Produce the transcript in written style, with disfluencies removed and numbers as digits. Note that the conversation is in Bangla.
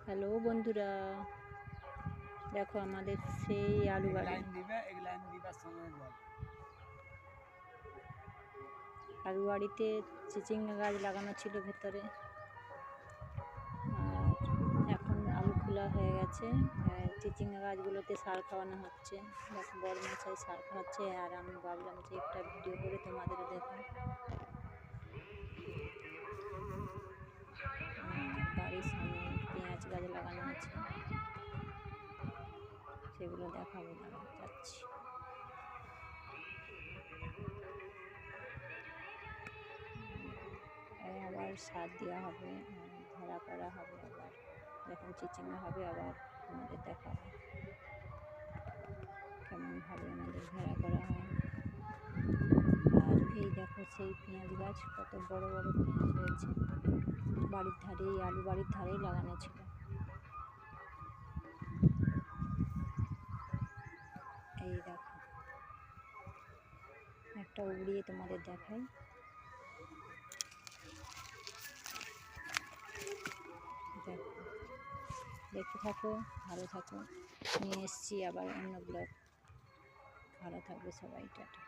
হ্যালো বন্ধুরা, দেখো আমাদের সেই আলু বাড়ি। আলু বাড়িতে চিচিঙ্গা গাছ লাগানো ছিল ভেতরে, আর এখন আলু খোলা হয়ে গেছে। চিচিঙ্গা গাছগুলোতে সার খাওয়ানো হচ্ছে। দেখো বড় মশাই সার খাওয়াচ্ছে, আর আমি ভাবলাম যে একটা ভিডিও করে তোমাদেরও দেখো। বাড়ির সামনে পেঁয়াজ গাছ লাগানো আছে, সেগুলো দেখাবো, যাচ্ছি। আবার সার দেওয়া হবে, ঘেরা করা হবে, আবার যখন চিচিঙ্গা হবে আবার আমাদের দেখাবো কেমনভাবে আমাদের ঘেরা করা হয়। আর এই দেখো সেই পেঁয়াজ গাছ, কত বড় বড় পেঁয়াজ হয়েছে। বাড়ির ধারেই, আলু বাড়ির ধারেই লাগানো ছিল। এই দেখো, একটা উড়িয়ে তোমাদের দেখাই। দেখো, দেখতে থাকো, ভালো থাকো। নিয়ে এসছি আবার অন্য ব্লগ। ভালো থাকবে সবাই, টাটা।